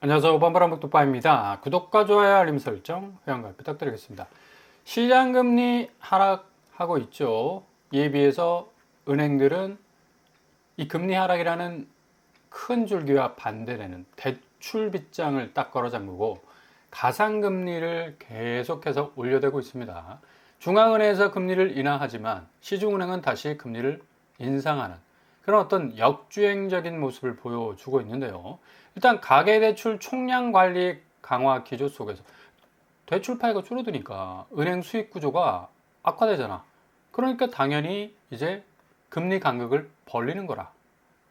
안녕하세요. 오반바람복독바입니다. 구독과 좋아요, 알림 설정, 회원가입 부탁드리겠습니다. 시장금리 하락하고 있죠. 이에 비해서 은행들은 이 금리 하락이라는 큰 줄기와 반대되는 대출 빗장을 딱 걸어 잠그고 가상금리를 계속해서 올려대고 있습니다. 중앙은행에서 금리를 인하하지만 시중은행은 다시 금리를 인상하는 그런 어떤 역주행적인 모습을 보여주고 있는데요. 일단 가계대출 총량 관리 강화 기조 속에서 대출 파이가 줄어드니까 은행 수익 구조가 악화되잖아. 그러니까 당연히 이제 금리 간극을 벌리는 거라.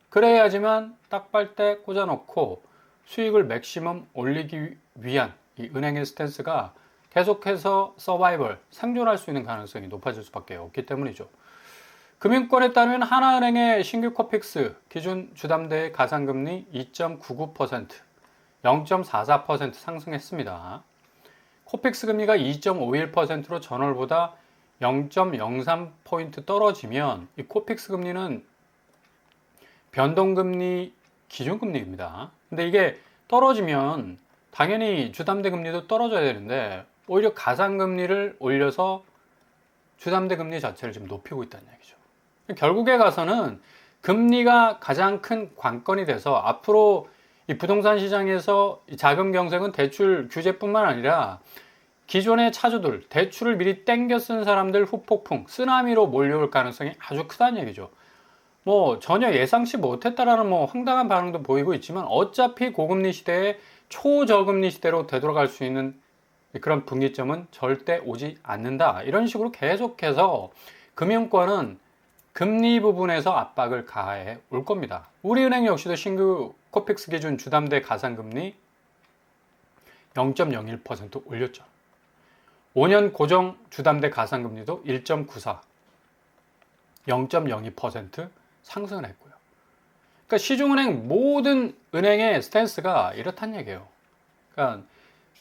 그래야지만 딱빨대 꽂아놓고 수익을 맥시멈 올리기 위한 이 은행의 스탠스가 계속해서 서바이벌, 생존할 수 있는 가능성이 높아질 수밖에 없기 때문이죠. 금융권에 따르면 하나은행의 신규 코픽스 기준 주담대 가상금리 2.99%, 0.44% 상승했습니다. 코픽스 금리가 2.51%로 전월보다 0.03포인트 떨어지면 이 코픽스 금리는 변동금리 기준금리입니다. 근데 이게 떨어지면 당연히 주담대 금리도 떨어져야 되는데 오히려 가상금리를 올려서 주담대 금리 자체를 좀 높이고 있다는 얘기죠. 결국에 가서는 금리가 가장 큰 관건이 돼서 앞으로 이 부동산 시장에서 자금 경색은 대출 규제뿐만 아니라 기존의 차주들, 대출을 미리 땡겨 쓴 사람들 후폭풍, 쓰나미로 몰려올 가능성이 아주 크다는 얘기죠. 전혀 예상치 못했다라는 황당한 반응도 보이고 있지만 어차피 고금리 시대에 초저금리 시대로 되돌아갈 수 있는 그런 분기점은 절대 오지 않는다. 이런 식으로 계속해서 금융권은 금리 부분에서 압박을 가해 올 겁니다. 우리은행 역시도 신규 코픽스 기준 주담대 가상금리 0.01% 올렸죠. 5년 고정 주담대 가상금리도 1.94, 0.02% 상승을 했고요. 그러니까 시중은행 모든 은행의 스탠스가 이렇단 얘기예요. 그러니까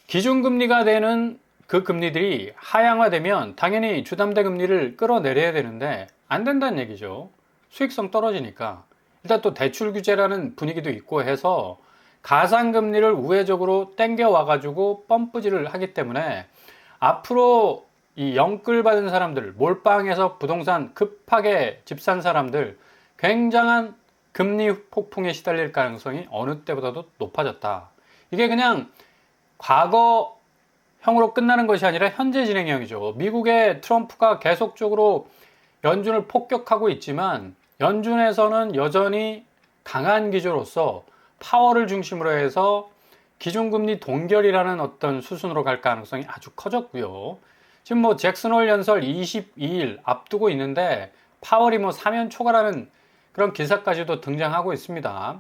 기준금리가 되는 그 금리들이 하향화되면 당연히 주담대 금리를 끌어내려야 되는데 안 된다는 얘기죠. 수익성 떨어지니까. 일단 또 대출 규제라는 분위기도 있고 해서 가상금리를 우회적으로 땡겨와가지고 펌프질을 하기 때문에 앞으로 이 영끌 받은 사람들, 몰빵해서 부동산 급하게 집 산 사람들 굉장한 금리 폭풍에 시달릴 가능성이 어느 때보다도 높아졌다. 이게 그냥 과거형으로 끝나는 것이 아니라 현재 진행형이죠. 미국의 트럼프가 계속적으로 연준을 폭격하고 있지만 연준에서는 여전히 강한 기조로서 파월을 중심으로 해서 기준금리 동결이라는 어떤 수순으로 갈 가능성이 아주 커졌고요. 지금 잭슨홀 연설 22일 앞두고 있는데 파월이 사면 초과라는 그런 기사까지도 등장하고 있습니다.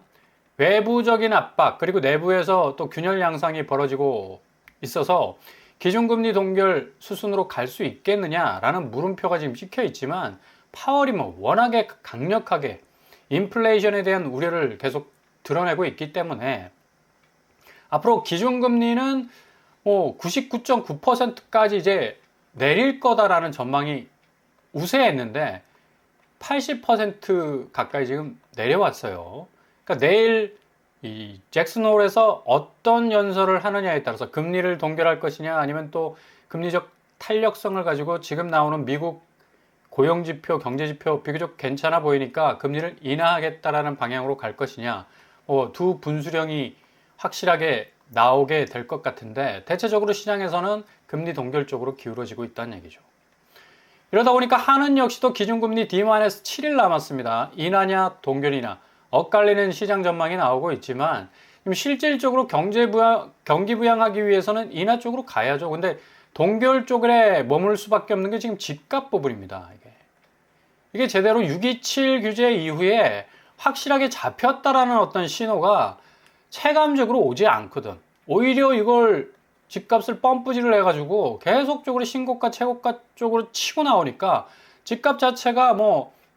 외부적인 압박 그리고 내부에서 또 균열 양상이 벌어지고 있어서 기준금리 동결 수순으로 갈 수 있겠느냐라는 물음표가 지금 찍혀 있지만 파월이 워낙에 강력하게 인플레이션에 대한 우려를 계속 드러내고 있기 때문에 앞으로 기준금리는 99.9%까지 이제 내릴 거다라는 전망이 우세했는데 80% 가까이 지금 내려왔어요. 그러니까 내일 이 잭슨홀에서 어떤 연설을 하느냐에 따라서 금리를 동결할 것이냐 아니면 또 금리적 탄력성을 가지고 지금 나오는 미국 고용지표, 경제지표 비교적 괜찮아 보이니까 금리를 인하하겠다라는 방향으로 갈 것이냐 두 분수령이 확실하게 나오게 될 것 같은데 대체적으로 시장에서는 금리 동결 쪽으로 기울어지고 있다는 얘기죠. 이러다 보니까 한은 역시도 기준금리 D-7일 남았습니다. 인하냐 동결이냐 엇갈리는 시장 전망이 나오고 있지만 실질적으로 경기 부양하기 위해서는 인하 쪽으로 가야죠. 근데 동결 쪽에 머물 수밖에 없는 게 지금 집값 부분입니다. 이게 제대로 6.27 규제 이후에 확실하게 잡혔다라는 어떤 신호가 체감적으로 오지 않거든. 오히려 이걸 집값을 펌프질을 해가지고 계속적으로 신고가 최고가 쪽으로 치고 나오니까 집값 자체가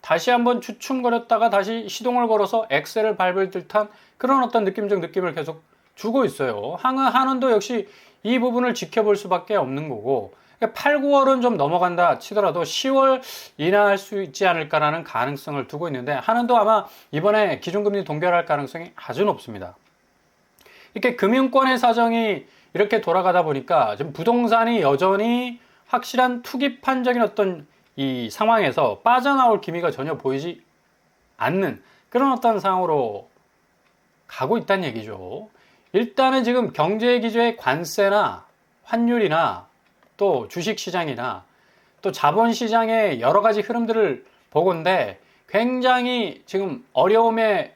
다시 한번 주춤거렸다가 다시 시동을 걸어서 엑셀을 밟을 듯한 그런 어떤 느낌적 느낌을 계속 주고 있어요. 한은도 역시 이 부분을 지켜볼 수밖에 없는 거고 8, 9월은 좀 넘어간다 치더라도 10월 인하할 수 있지 않을까라는 가능성을 두고 있는데 한은도 아마 이번에 기준금리 동결할 가능성이 아주 높습니다. 이렇게 금융권의 사정이 이렇게 돌아가다 보니까 지금 부동산이 여전히 확실한 투기판적인 어떤 이 상황에서 빠져나올 기미가 전혀 보이지 않는 그런 어떤 상황으로 가고 있다는 얘기죠. 일단은 지금 경제 기조의 관세나 환율이나 또 주식시장이나 또 자본시장의 여러 가지 흐름들을 보건대 굉장히 지금 어려움에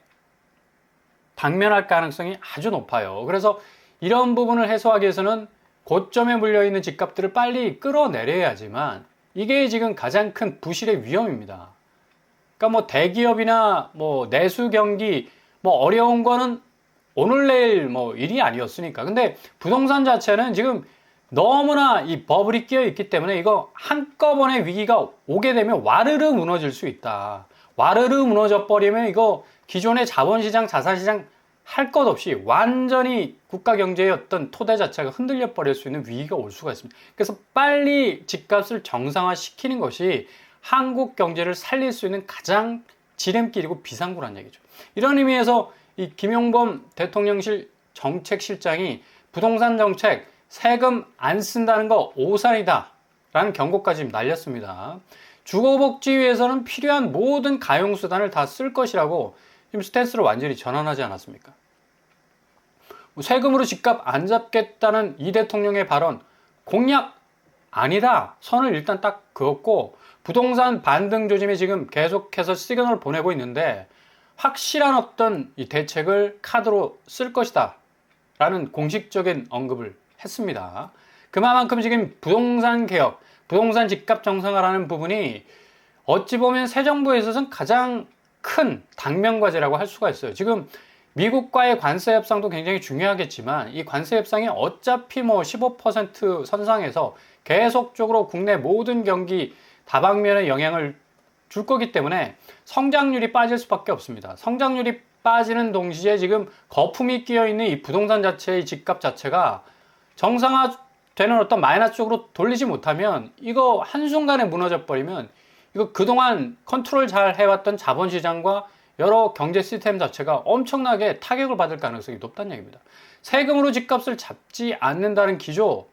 당면할 가능성이 아주 높아요. 그래서 이런 부분을 해소하기 위해서는 고점에 물려있는 집값들을 빨리 끌어내려야지만 이게 지금 가장 큰 부실의 위험입니다. 그러니까 뭐 대기업이나 뭐 내수 경기 뭐 어려운 거는 오늘 내일 뭐 일이 아니었으니까. 근데 부동산 자체는 지금 너무나 이 버블이 끼어 있기 때문에 이거 한꺼번에 위기가 오게 되면 와르르 무너질 수 있다. 와르르 무너져 버리면 이거 기존의 자본시장, 자산시장 할 것 없이 완전히 국가 경제의 어떤 토대 자체가 흔들려 버릴 수 있는 위기가 올 수가 있습니다. 그래서 빨리 집값을 정상화 시키는 것이 한국 경제를 살릴 수 있는 가장 지름길이고 비상구란 얘기죠. 이런 의미에서 이 김용범 대통령실 정책실장이 부동산 정책 세금 안 쓴다는 거 오산이다 라는 경고까지 날렸습니다. 주거복지위에서는 필요한 모든 가용수단을 다 쓸 것이라고 지금 스탠스를 완전히 전환하지 않았습니까? 세금으로 집값 안 잡겠다는 이 대통령의 발언 공약 아니다 선을 일단 딱 그었고, 부동산 반등 조짐에 지금 계속해서 시그널을 보내고 있는데 확실한 어떤 이 대책을 카드로 쓸 것이다 라는 공식적인 언급을 했습니다. 그만큼 지금 부동산 개혁, 부동산 집값 정상화라는 부분이 어찌 보면 새 정부에 있어서는 가장 큰 당면 과제라고 할 수가 있어요. 지금 미국과의 관세 협상도 굉장히 중요하겠지만 이 관세 협상이 어차피 뭐 15% 선상에서 계속적으로 국내 모든 경기 다방면에 영향을 줄 거기 때문에 성장률이 빠질 수밖에 없습니다. 성장률이 빠지는 동시에 지금 거품이 끼어 있는 이 부동산 자체의 집값 자체가 정상화되는 어떤 마이너스 쪽으로 돌리지 못하면 이거 한순간에 무너져 버리면 이거 그동안 컨트롤 잘 해왔던 자본시장과 여러 경제 시스템 자체가 엄청나게 타격을 받을 가능성이 높다는 얘기입니다. 세금으로 집값을 잡지 않는다는 기조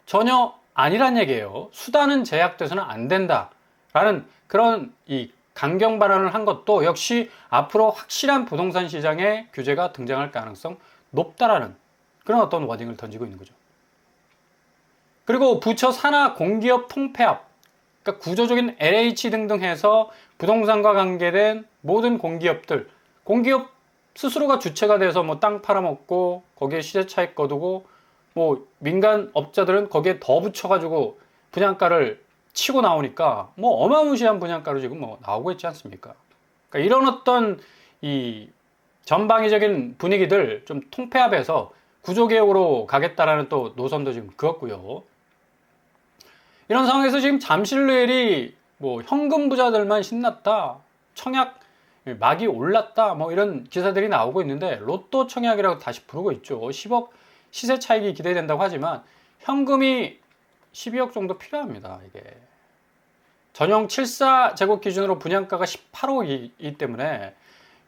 전혀 아니란 얘기예요. 수단은 제약돼서는 안 된다라는 그런 이 강경 발언을 한 것도 역시 앞으로 확실한 부동산 시장의 규제가 등장할 가능성 높다라는 그런 어떤 워딩을 던지고 있는 거죠. 그리고 부처 산하 공기업 통폐합, 그러니까 구조적인 LH 등등 해서 부동산과 관계된 모든 공기업들, 공기업 스스로가 주체가 돼서 뭐 땅 팔아먹고 거기에 시세 차익 거두고 뭐 민간 업자들은 거기에 더 붙여가지고 분양가를 치고 나오니까 뭐 어마무시한 분양가로 지금 뭐 나오고 있지 않습니까? 그러니까 이런 어떤 이 전방위적인 분위기들 좀 통폐합해서 구조개혁으로 가겠다라는 또 노선도 지금 그었고요. 이런 상황에서 지금 잠실루엘이 뭐 현금 부자들만 신났다, 청약 막이 올랐다, 뭐 이런 기사들이 나오고 있는데 로또 청약이라고 다시 부르고 있죠. 10억 시세 차익이 기대된다고 하지만 현금이 12억 정도 필요합니다. 이게 전용 74제곱 기준으로 분양가가 18억이기 때문에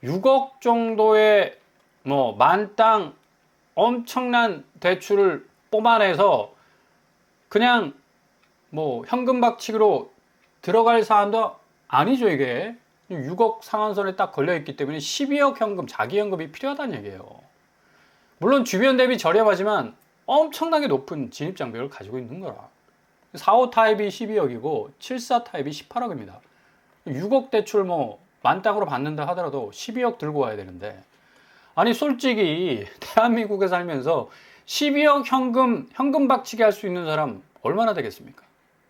6억 정도의 뭐 만땅 엄청난 대출을 뽑아내서 그냥 뭐 현금 박치기로 들어갈 사안도 아니죠. 이게 6억 상한선에 딱 걸려있기 때문에 12억 현금, 자기 현금이 필요하다는 얘기예요. 물론 주변 대비 저렴하지만 엄청나게 높은 진입장벽을 가지고 있는 거라. 4호 타입이 12억이고 74 타입이 18억입니다. 6억 대출 뭐 만땅으로 받는다 하더라도 12억 들고 와야 되는데, 아니 솔직히 대한민국에 살면서 12억 현금 박치기 할 수 있는 사람 얼마나 되겠습니까?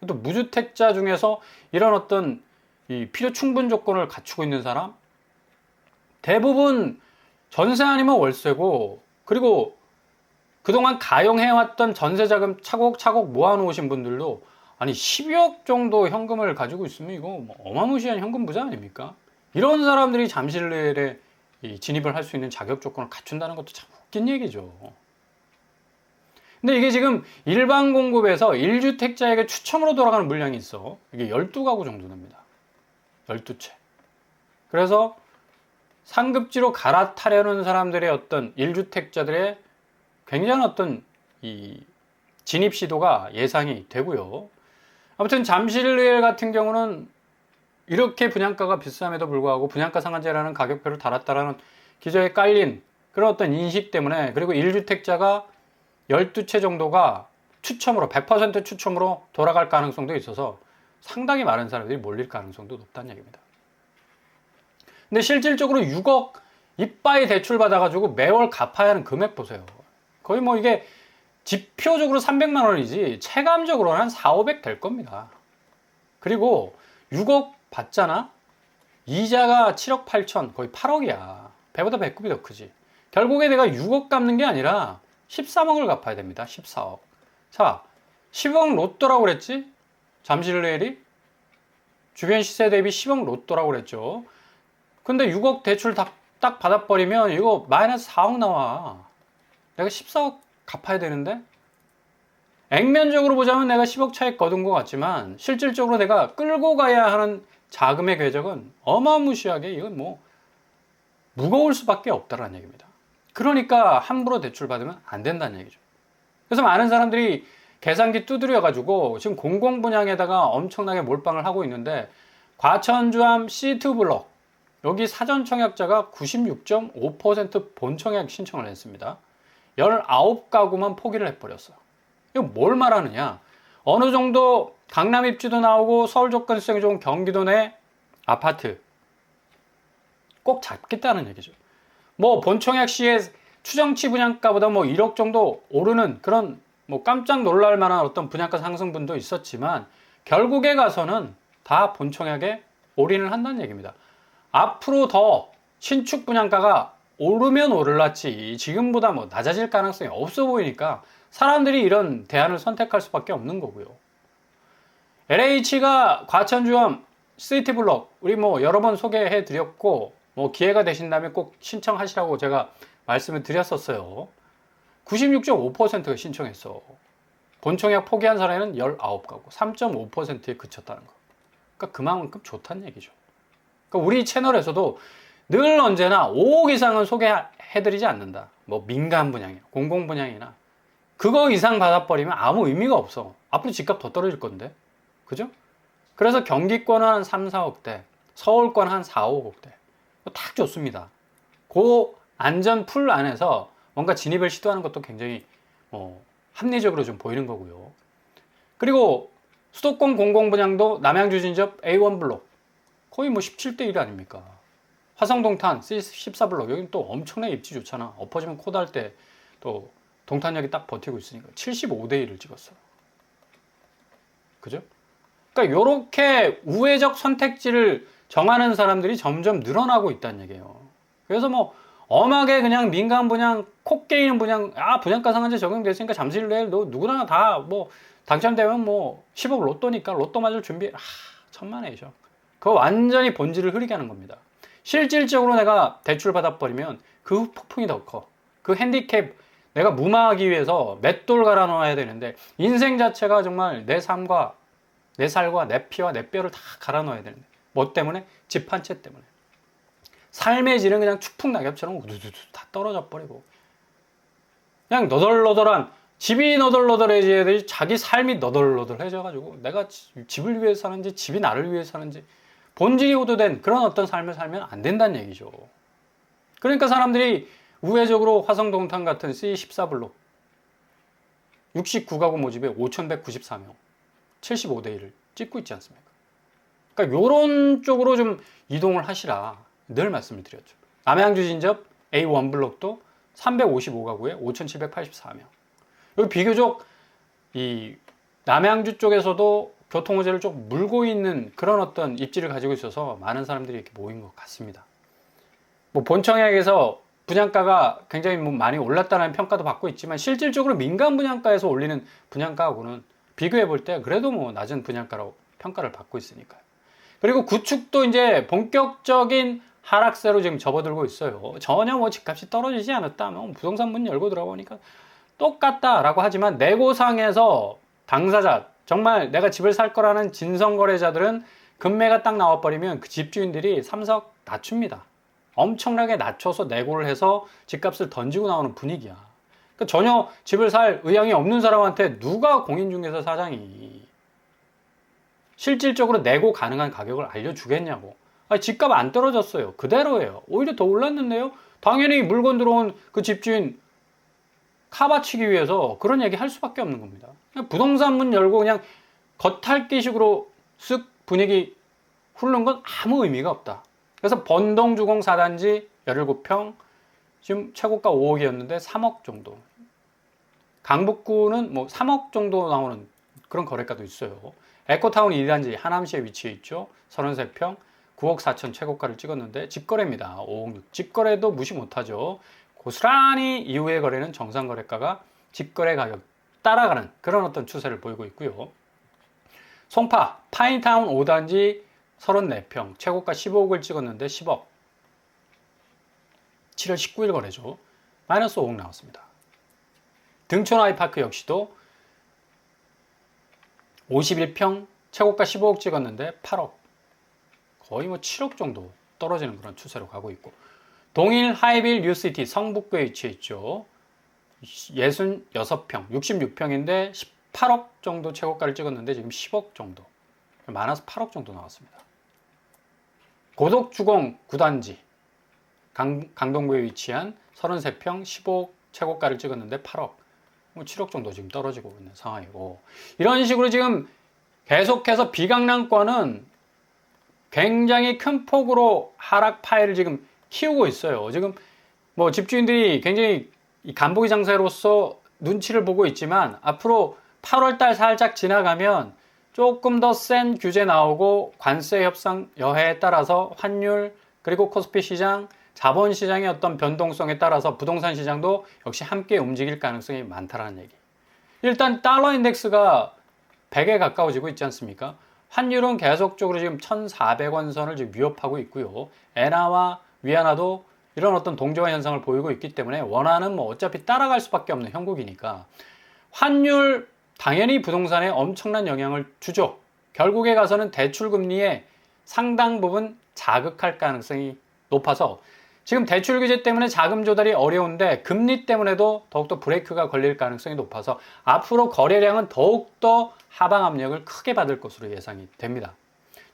또 무주택자 중에서 이런 어떤 이 필요 충분 조건을 갖추고 있는 사람 대부분 전세 아니면 월세고, 그리고 그동안 가용해왔던 전세자금 차곡차곡 모아놓으신 분들도 아니 12억 정도 현금을 가지고 있으면 이거 뭐 어마무시한 현금 부자 아닙니까? 이런 사람들이 잠실루엘에 진입을 할 수 있는 자격 조건을 갖춘다는 것도 참 웃긴 얘기죠. 근데 이게 지금 일반 공급에서 1주택자에게 추첨으로 돌아가는 물량이 있어. 이게 12가구 정도 됩니다. 12채. 그래서 상급지로 갈아타려는 사람들의 어떤 1주택자들의 굉장한 어떤 이 진입 시도가 예상이 되고요. 아무튼 잠실의회 같은 경우는 이렇게 분양가가 비쌈에도 불구하고 분양가 상한제라는 가격표를 달았다라는 기저에 깔린 그런 어떤 인식 때문에, 그리고 1주택자가 12채 정도가 추첨으로 100% 추첨으로 돌아갈 가능성도 있어서 상당히 많은 사람들이 몰릴 가능성도 높다는 얘기입니다. 근데 실질적으로 6억 이빠이 대출 받아가지고 매월 갚아야 하는 금액 보세요. 거의 뭐 이게 지표적으로 300만 원이지 체감적으로는 한 4, 500 될 겁니다. 그리고 6억 받잖아? 이자가 7억 8천, 거의 8억이야. 배보다 배꼽이 더 크지. 결국에 내가 6억 갚는 게 아니라 13억을 갚아야 됩니다. 14억. 자, 10억 로또라고 그랬지? 잠실의뢰이 주변 시세 대비 10억 로또라고 그랬죠. 근데 6억 대출 딱 받아버리면 이거 마이너스 4억 나와. 내가 14억 갚아야 되는데? 액면적으로 보자면 내가 10억 차익 거둔 것 같지만 실질적으로 내가 끌고 가야 하는 자금의 궤적은 어마무시하게 이건 뭐 무거울 수밖에 없다라는 얘기입니다. 그러니까 함부로 대출 받으면 안 된다는 얘기죠. 그래서 많은 사람들이 계산기 두드려 가지고 지금 공공분양에다가 엄청나게 몰빵을 하고 있는데, 과천주암 C2 블록 여기 사전 청약자가 96.5% 본청약 신청을 했습니다. 19가구만 포기를 해버렸어요. 이거 뭘 말하느냐? 어느 정도 강남 입지도 나오고 서울 접근성이 좋은 경기도 내 아파트 꼭 잡겠다는 얘기죠. 뭐 본청약 시에 추정치 분양가보다 뭐 1억 정도 오르는 그런 뭐 깜짝 놀랄 만한 어떤 분양가 상승분도 있었지만 결국에 가서는 다 본청약에 올인을 한다는 얘기입니다. 앞으로 더 신축 분양가가 오르면 오를랐지 지금보다 뭐 낮아질 가능성이 없어 보이니까 사람들이 이런 대안을 선택할 수밖에 없는 거고요. LH가 과천주암 시티블록 우리 뭐 여러 번 소개해 드렸고, 뭐 기회가 되신다면 꼭 신청하시라고 제가 말씀을 드렸었어요. 96.5%가 신청했어. 본청약 포기한 사례는 19가구, 3.5%에 그쳤다는 거. 그러니까 그만큼 좋다는 얘기죠. 그러니까 우리 채널에서도 늘 언제나 5억 이상은 소개해드리지 않는다. 뭐 민간 분양이나 공공 분양이나 그거 이상 받아버리면 아무 의미가 없어. 앞으로 집값 더 떨어질 건데. 그죠? 그래서 경기권은 한 3, 4억대, 서울권 한 4, 5억대. 딱 좋습니다. 그 안전 풀 안에서 뭔가 진입을 시도하는 것도 굉장히 합리적으로 좀 보이는 거고요. 그리고 수도권 공공분양도 남양주진접 A1 블록 거의 뭐 17대 1 아닙니까? 화성동탄 C14블록 여기는 또 엄청나게 입지 좋잖아. 엎어지면 코달 때 또 동탄역이 딱 버티고 있으니까 75대 1을 찍었어요. 그죠? 그러니까 이렇게 우회적 선택지를 정하는 사람들이 점점 늘어나고 있다는 얘기예요. 그래서 뭐 엄하게 그냥 민간 분양, 콕 깨이는 분양, 분양가 상한제 적용됐으니까 잠실내 너 누구나 다 뭐 당첨되면 뭐 10억 로또니까 로또 맞을 준비, 천만에이죠. 그거 완전히 본질을 흐리게 하는 겁니다. 실질적으로 내가 대출 받아버리면 그 폭풍이 더 커. 그 핸디캡 내가 무마하기 위해서 맷돌 갈아 놓아야 되는데 인생 자체가 정말 내 삶과 내 살과 내 피와 내 뼈를 다 갈아 놓아야 되는데 뭐 때문에? 집 한 채 때문에. 삶의 질은 그냥 추풍 낙엽처럼 우두두두 다 떨어져 버리고 그냥 너덜너덜한, 집이 너덜너덜해져야 되지 자기 삶이 너덜너덜해져가지고 내가 집을 위해 사는지 집이 나를 위해 사는지 본질이 호도된 그런 어떤 삶을 살면 안 된다는 얘기죠. 그러니까 사람들이 우회적으로 화성동탄 같은 C14블록 69가구 모집에 5,194명 75대 1을 찍고 있지 않습니까? 그러니까 요런 쪽으로 좀 이동을 하시라 늘 말씀을 드렸죠. 남양주 진접 A1 블록도 355가구에 5,784명. 여기 비교적 이 남양주 쪽에서도 교통호재를 좀 물고 있는 그런 어떤 입지를 가지고 있어서 많은 사람들이 이렇게 모인 것 같습니다. 뭐 본청약에서 분양가가 굉장히 뭐 많이 올랐다는 평가도 받고 있지만 실질적으로 민간 분양가에서 올리는 분양가하고는 비교해 볼 때 그래도 뭐 낮은 분양가라고 평가를 받고 있으니까요. 그리고 구축도 이제 본격적인 하락세로 지금 접어들고 있어요. 전혀 뭐 집값이 떨어지지 않았다. 뭐 부동산 문 열고 들어보니까 똑같다라고 하지만 내고상에서 당사자, 정말 내가 집을 살 거라는 진성거래자들은 금매가 딱 나와버리면 그 집주인들이 3석 낮춥니다. 엄청나게 낮춰서 내고를 해서 집값을 던지고 나오는 분위기야. 그러니까 전혀 집을 살 의향이 없는 사람한테 누가 공인중개사 사장이 실질적으로 내고 가능한 가격을 알려주겠냐고. 아니, 집값 안 떨어졌어요. 그대로예요. 오히려 더 올랐는데요. 당연히 물건 들어온 그 집주인 카바치기 위해서 그런 얘기 할 수밖에 없는 겁니다. 그냥 부동산 문 열고 그냥 겉핥기식으로 쓱 분위기 흐르는 건 아무 의미가 없다. 그래서 번동주공 4단지 17평 지금 최고가 5억이었는데 3억 정도. 강북구는 뭐 3억 정도 나오는 그런 거래가도 있어요. 에코타운 2단지 하남시에 위치해 있죠. 33평 9억 4천 최고가를 찍었는데 집거래입니다. 5억 6. 집거래도 무시 못하죠. 고스란히 이후의 거래는 정상 거래가가 집거래 가격 따라가는 그런 어떤 추세를 보이고 있고요. 송파 파인타운 5단지 34평 최고가 15억을 찍었는데 10억. 7월 19일 거래죠. 마이너스 5억 나왔습니다. 등촌 아이파크 역시도 51평 최고가 15억 찍었는데 8억. 거의 뭐 7억 정도 떨어지는 그런 추세로 가고 있고, 동일 하이빌 뉴시티 성북구에 위치해 있죠. 66평 66평인데 18억 정도 최고가를 찍었는데 지금 10억 정도, 마이너스 8억 정도 나왔습니다. 고덕주공 9단지 강동구에 위치한 33평 15억 최고가를 찍었는데 8억, 뭐 7억 정도 지금 떨어지고 있는 상황이고, 이런 식으로 지금 계속해서 비강남권은 굉장히 큰 폭으로 하락 파일을 지금 키우고 있어요. 지금 뭐 집주인들이 굉장히 이 간보기 장세로서 눈치를 보고 있지만, 앞으로 8월달 살짝 지나가면 조금 더 센 규제 나오고 관세 협상 여해에 따라서 환율 그리고 코스피 시장, 자본 시장의 어떤 변동성에 따라서 부동산 시장도 역시 함께 움직일 가능성이 많다라는 얘기. 일단 달러 인덱스가 100에 가까워지고 있지 않습니까? 환율은 계속적으로 지금 1,400원 선을 지금 위협하고 있고요. 엔화와 위안화도 이런 어떤 동조화 현상을 보이고 있기 때문에 원화는 뭐 어차피 따라갈 수밖에 없는 형국이니까 환율 당연히 부동산에 엄청난 영향을 주죠. 결국에 가서는 대출 금리에 상당 부분 자극할 가능성이 높아서 지금 대출 규제 때문에 자금 조달이 어려운데 금리 때문에도 더욱더 브레이크가 걸릴 가능성이 높아서 앞으로 거래량은 더욱더 하방 압력을 크게 받을 것으로 예상이 됩니다.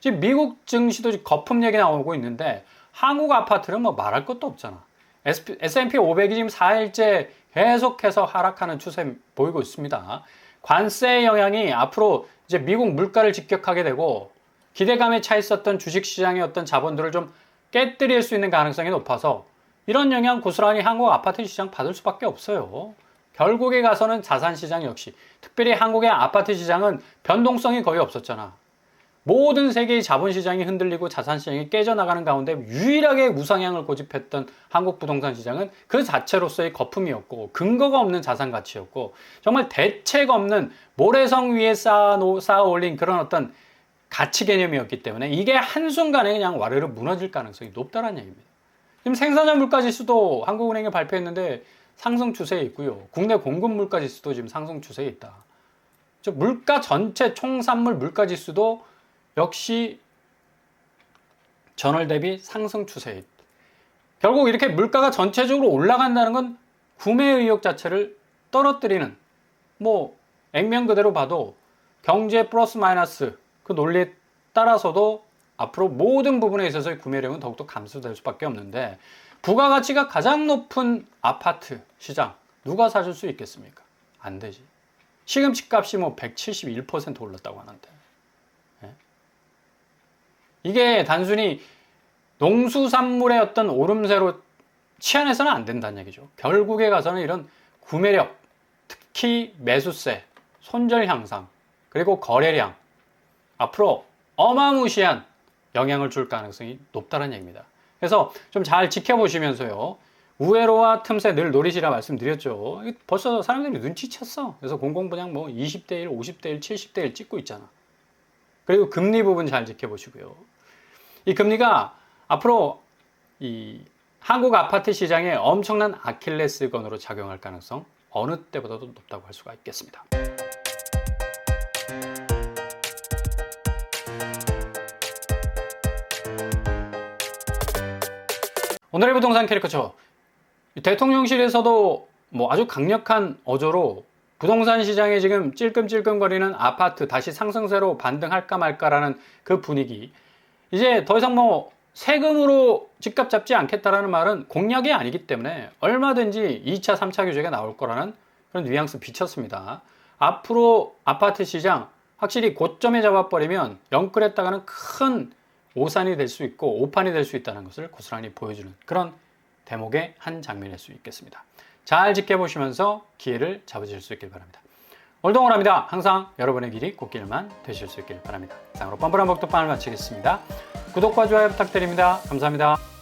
지금 미국 증시도 거품 얘기 나오고 있는데 한국 아파트는 뭐 말할 것도 없잖아. S&P 500이 지금 4일째 계속해서 하락하는 추세 보이고 있습니다. 관세의 영향이 앞으로 이제 미국 물가를 직격하게 되고 기대감에 차 있었던 주식시장의 어떤 자본들을 좀 깨뜨릴 수 있는 가능성이 높아서 이런 영향 고스란히 한국 아파트 시장 받을 수밖에 없어요. 결국에 가서는 자산시장 역시, 특별히 한국의 아파트 시장은 변동성이 거의 없었잖아. 모든 세계의 자본시장이 흔들리고 자산시장이 깨져나가는 가운데 유일하게 우상향을 고집했던 한국 부동산 시장은 그 자체로서의 거품이었고 근거가 없는 자산 가치였고 정말 대책 없는 모래성 위에 쌓아 올린 그런 어떤 가치 개념이었기 때문에 이게 한순간에 그냥 와르르 무너질 가능성이 높다는 얘기입니다. 지금 생산자 물가지수도 한국은행이 발표했는데 상승 추세에 있고요. 국내 공급 물가지수도 지금 상승 추세에 있다. 즉 물가 전체 총산물 물가지수도 역시 전월 대비 상승 추세에 있다. 결국 이렇게 물가가 전체적으로 올라간다는 건 구매 의욕 자체를 떨어뜨리는, 뭐 액면 그대로 봐도 경제 플러스 마이너스 그 논리에 따라서도 앞으로 모든 부분에 있어서의 구매력은 더욱더 감소될 수밖에 없는데, 부가가치가 가장 높은 아파트 시장 누가 사줄 수 있겠습니까? 안 되지. 시금치 값이 뭐 171% 올랐다고 하는데, 이게 단순히 농수산물의 어떤 오름세로 치환해서는 안 된다는 얘기죠. 결국에 가서는 이런 구매력, 특히 매수세, 손절 향상, 그리고 거래량, 앞으로 어마무시한 영향을 줄 가능성이 높다는 얘기입니다. 그래서 좀 잘 지켜보시면서요. 우회로와 틈새 늘 노리시라 말씀드렸죠. 벌써 사람들이 눈치챘어. 그래서 공공분양 뭐 20대 1, 50대 1, 70대 1 찍고 있잖아. 그리고 금리 부분 잘 지켜보시고요. 이 금리가 앞으로 이 한국 아파트 시장에 엄청난 아킬레스건으로 작용할 가능성 어느 때보다도 높다고 할 수가 있겠습니다. 오늘의 부동산 캐리커처. 대통령실에서도 뭐 아주 강력한 어조로 부동산 시장에 지금 찔끔찔끔거리는 아파트 다시 상승세로 반등할까 말까라는 그 분위기. 이제 더 이상 뭐 세금으로 집값 잡지 않겠다라는 말은 공약이 아니기 때문에 얼마든지 2차, 3차 규제가 나올 거라는 그런 뉘앙스 비쳤습니다. 앞으로 아파트 시장 확실히 고점에 잡아버리면 영끌했다가는 큰 오산이 될 수 있고 오판이 될 수 있다는 것을 고스란히 보여주는 그런 대목의 한 장면일 수 있겠습니다. 잘 지켜보시면서 기회를 잡으실 수 있길 바랍니다. 오늘도 응원합니다. 항상 여러분의 길이 꽃길만 되실 수 있길 바랍니다. 이상으로 뻔뻔한 복덕방을 마치겠습니다. 구독과 좋아요 부탁드립니다. 감사합니다.